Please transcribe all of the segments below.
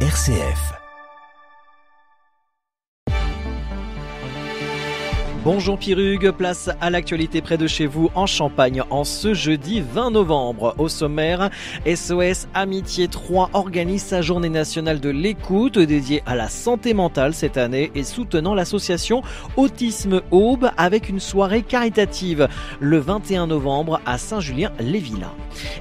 RCF. Bonjour Pierrugue, place à l'actualité près de chez vous en Champagne en ce jeudi 20 novembre. Au sommaire, SOS Amitié 3 organise sa journée nationale de l'écoute dédiée à la santé mentale cette année et soutenant l'association Autisme Aube avec une soirée caritative le 21 novembre à Saint-Julien-les-Villas.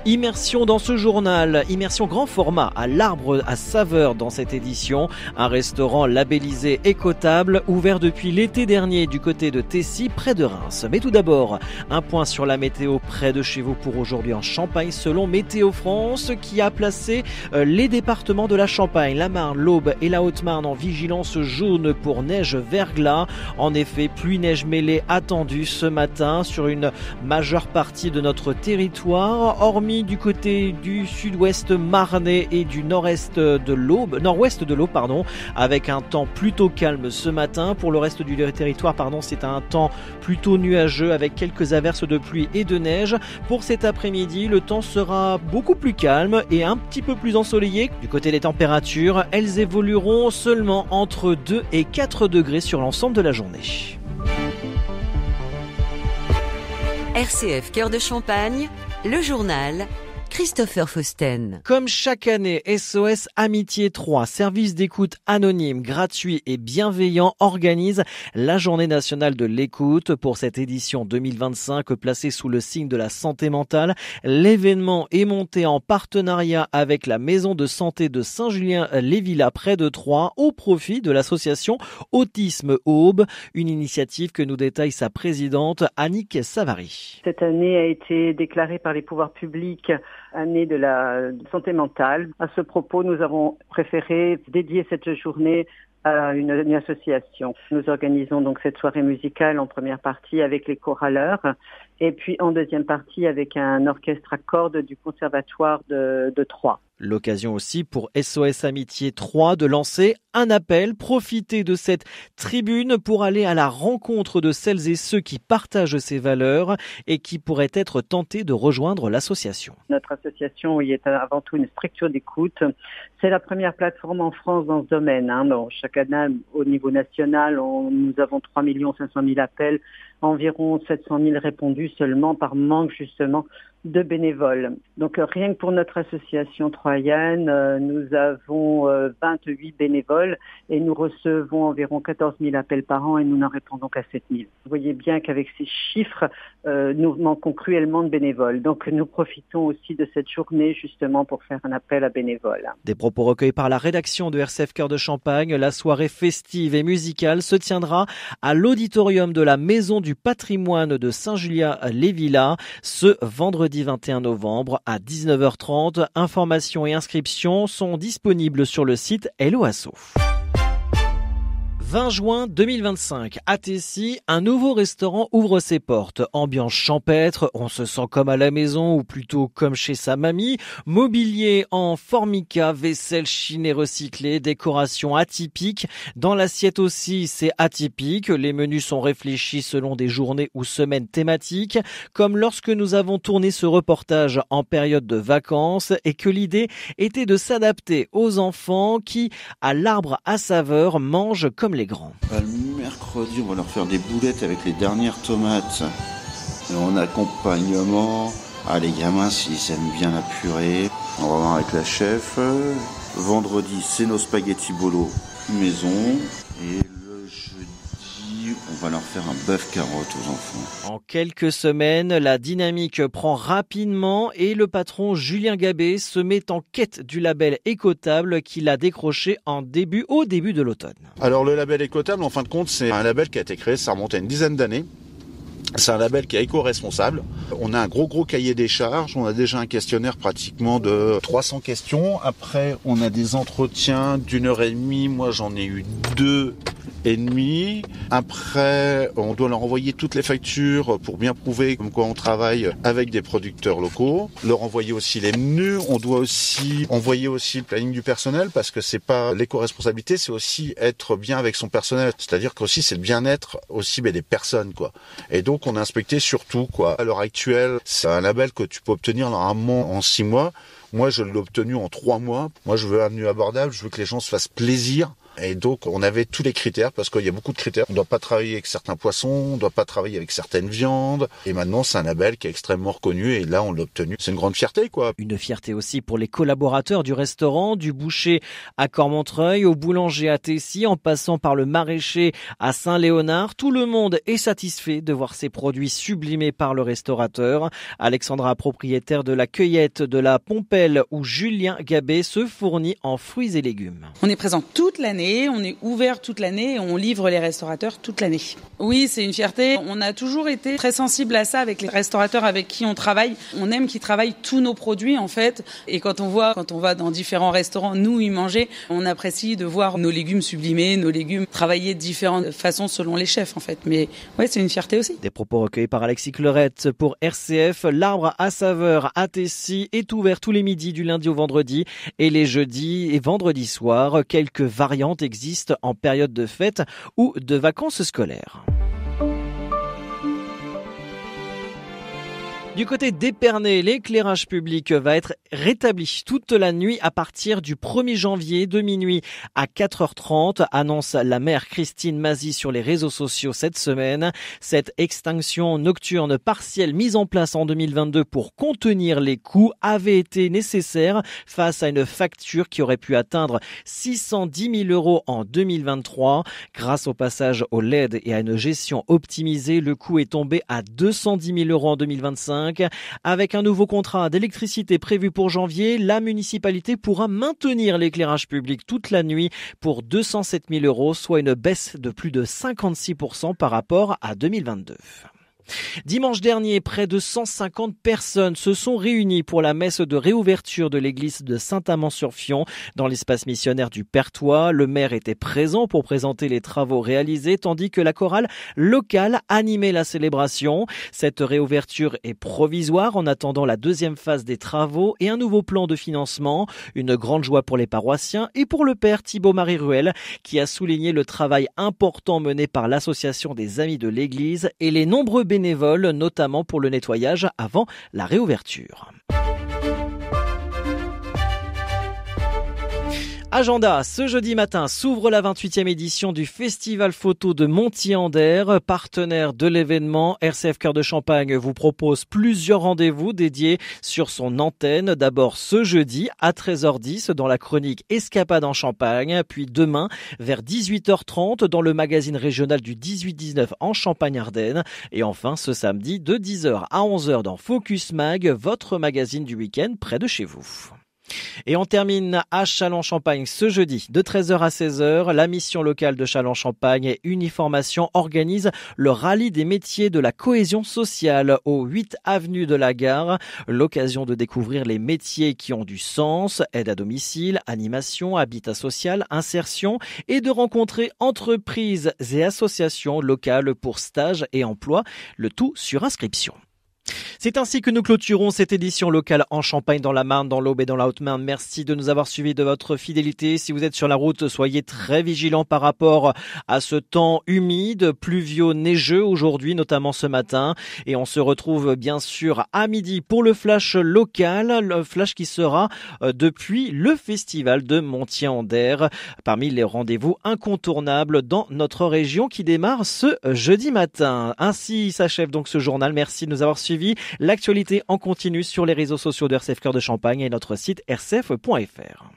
Immersion dans ce journal, immersion grand format à l'Arbre à Saveur dans cette édition, un restaurant labellisé écotable ouvert depuis l'été dernier du côté de Tessy, près de Reims. Mais tout d'abord, un point sur la météo près de chez vous pour aujourd'hui en Champagne, selon Météo France, qui a placé les départements de la Champagne, la Marne, l'Aube et la Haute-Marne en vigilance jaune pour neige-verglas. En effet, pluie-neige mêlée attendue ce matin sur une majeure partie de notre territoire, hormis du côté du sud-ouest marnais et du nord-ouest de l'Aube, avec un temps plutôt calme ce matin. Pour le reste du territoire, c'est un temps plutôt nuageux avec quelques averses de pluie et de neige. Pour cet après-midi, le temps sera beaucoup plus calme et un petit peu plus ensoleillé. Du côté des températures, elles évolueront seulement entre 2 et 4 degrés sur l'ensemble de la journée. RCF Cœur de Champagne, le journal Christopher Fausten. Comme chaque année, SOS Amitié 3, service d'écoute anonyme, gratuit et bienveillant, organise la journée nationale de l'écoute. Pour cette édition 2025 placée sous le signe de la santé mentale, l'événement est monté en partenariat avec la maison de santé de Saint-Julien-les-Villas près de Troyes au profit de l'association Autisme Aube, une initiative que nous détaille sa présidente Annick Savary. Cette année a été déclarée par les pouvoirs publics année de la santé mentale. À ce propos, nous avons préféré dédier cette journée à une association. Nous organisons donc cette soirée musicale en première partie avec les choraleurs et puis en deuxième partie avec un orchestre à cordes du conservatoire de Troyes. L'occasion aussi pour SOS Amitié 3 de lancer un appel, profiter de cette tribune pour aller à la rencontre de celles et ceux qui partagent ces valeurs et qui pourraient être tentés de rejoindre l'association. Notre association est avant tout une structure d'écoute. C'est la première plateforme en France dans ce domaine. Donc, chaque année, au niveau national, nous avons 3 500 000 appels, environ 700 000 répondus seulement par manque justement de bénévoles. Donc rien que pour notre association troyenne, nous avons 28 bénévoles et nous recevons environ 14 000 appels par an et nous n'en répondons qu'à 7 000. Vous voyez bien qu'avec ces chiffres, nous manquons cruellement de bénévoles. Donc nous profitons aussi de cette journée justement pour faire un appel à bénévoles. Des propos recueillis par la rédaction de RCF Cœur de Champagne, la soirée festive et musicale se tiendra à l'auditorium de la Maison du Patrimoine de Saint-Julien-les-Villas ce vendredi 21 novembre à 19h30. Informations et inscriptions sont disponibles sur le site Hello Asso. 20 juin 2025, à Tessy, un nouveau restaurant ouvre ses portes. Ambiance champêtre, on se sent comme à la maison ou plutôt comme chez sa mamie. Mobilier en formica, vaisselle chinée recyclée, décoration atypique. Dans l'assiette aussi, c'est atypique. Les menus sont réfléchis selon des journées ou semaines thématiques, comme lorsque nous avons tourné ce reportage en période de vacances et que l'idée était de s'adapter aux enfants qui, à l'Arbre à Saveur, mangent comme les grands. Le mercredi, on va leur faire des boulettes avec les dernières tomates. Et en accompagnement, les gamins, s'ils aiment bien la purée, on va voir avec la chef. Vendredi, c'est nos spaghettis bolo maison. Et le jeudi, on va leur faire un bœuf carotte aux enfants. En quelques semaines, la dynamique prend rapidement et le patron Julien Gabé se met en quête du label écotable qu'il a décroché au début de l'automne. Alors le label écotable, en fin de compte, c'est un label qui a été créé, ça remonte à une dizaine d'années. C'est un label qui est éco-responsable. On a un gros cahier des charges. On a déjà un questionnaire pratiquement de 300 questions. Après, on a des entretiens d'1h30. Moi, j'en ai eu 2,5. Après, on doit leur envoyer toutes les factures pour bien prouver comme quoi on travaille avec des producteurs locaux. Leur envoyer aussi les menus. On doit aussi envoyer aussi le planning du personnel parce que c'est pas l'éco-responsabilité, c'est aussi être bien avec son personnel. C'est-à-dire qu'aussi c'est le bien-être aussi des personnes, quoi. Et donc on a inspecté surtout, quoi. À l'heure actuelle, c'est un label que tu peux obtenir normalement en 6 mois. Moi, je l'ai obtenu en 3 mois. Moi, je veux un menu abordable, je veux que les gens se fassent plaisir. Et donc, on avait tous les critères, parce qu'il y a beaucoup de critères. On ne doit pas travailler avec certains poissons, on ne doit pas travailler avec certaines viandes. Et maintenant, c'est un label qui est extrêmement reconnu, et là, on l'a obtenu. C'est une grande fierté, quoi. Une fierté aussi pour les collaborateurs du restaurant, du boucher à Cormontreuil, au boulanger à Tessy, en passant par le maraîcher à Saint-Léonard. Tout le monde est satisfait de voir ses produits sublimés par le restaurateur. Alexandra, propriétaire de la cueillette de la Pompelle, où Julien Gabet se fournit en fruits et légumes. On est présent toute l'année. On est ouvert toute l'année et on livre les restaurateurs toute l'année. Oui, c'est une fierté. On a toujours été très sensible à ça avec les restaurateurs avec qui on travaille. On aime qu'ils travaillent tous nos produits en fait. Et quand on va dans différents restaurants, nous y manger, on apprécie de voir nos légumes sublimés, nos légumes travaillés de différentes façons selon les chefs en fait. Mais ouais, c'est une fierté aussi. Des propos recueillis par Alexis Cleurette pour RCF. L'Arbre à saveur à Tessy est ouvert tous les midis du lundi au vendredi et les jeudis et vendredis soirs. Quelques variantes existent en période de fête ou de vacances scolaires. Du côté d'Épernay, l'éclairage public va être rétabli toute la nuit à partir du 1er janvier de minuit à 4h30, annonce la maire Christine Mazy sur les réseaux sociaux cette semaine. Cette extinction nocturne partielle mise en place en 2022 pour contenir les coûts avait été nécessaire face à une facture qui aurait pu atteindre 610 000 € en 2023. Grâce au passage au LED et à une gestion optimisée, le coût est tombé à 210 000 € en 2025. Avec un nouveau contrat d'électricité prévu pour janvier, la municipalité pourra maintenir l'éclairage public toute la nuit pour 207 000 €, soit une baisse de plus de 56% par rapport à 2022. Dimanche dernier, près de 150 personnes se sont réunies pour la messe de réouverture de l'église de Saint-Amand-sur-Fion dans l'espace missionnaire du Perthois. Le maire était présent pour présenter les travaux réalisés, tandis que la chorale locale animait la célébration. Cette réouverture est provisoire en attendant la deuxième phase des travaux et un nouveau plan de financement. Une grande joie pour les paroissiens et pour le père Thibaut-Marie Ruel, qui a souligné le travail important mené par l'association des Amis de l'Église et les nombreux bénévoles, notamment pour le nettoyage avant la réouverture. Agenda, ce jeudi matin s'ouvre la 28e édition du Festival Photo de Montier-en-Der. Partenaire de l'événement, RCF Cœur de Champagne vous propose plusieurs rendez-vous dédiés sur son antenne. D'abord ce jeudi à 13h10 dans la chronique Escapade en Champagne, puis demain vers 18h30 dans le magazine régional du 18-19 en Champagne-Ardenne. Et enfin ce samedi de 10h à 11h dans Focus Mag, votre magazine du week-end près de chez vous. Et on termine à Châlons-Champagne ce jeudi de 13h à 16h. La mission locale de Châlons-Champagne et Uniformation organise le rallye des métiers de la cohésion sociale au 8 avenue de la Gare. L'occasion de découvrir les métiers qui ont du sens, aide à domicile, animation, habitat social, insertion et de rencontrer entreprises et associations locales pour stages et emplois, le tout sur inscription. C'est ainsi que nous clôturons cette édition locale en Champagne, dans la Marne, dans l'Aube et dans la Haute-Marne. Merci de nous avoir suivis, de votre fidélité. Si vous êtes sur la route, soyez très vigilants par rapport à ce temps humide, pluvieux, neigeux aujourd'hui, notamment ce matin. Et on se retrouve bien sûr à midi pour le flash local, le flash qui sera depuis le festival de Montier-en-Der, parmi les rendez-vous incontournables dans notre région qui démarre ce jeudi matin. Ainsi s'achève donc ce journal. Merci de nous avoir suivis. L'actualité en continu sur les réseaux sociaux de RCF Cœur de Champagne et notre site rcf.fr.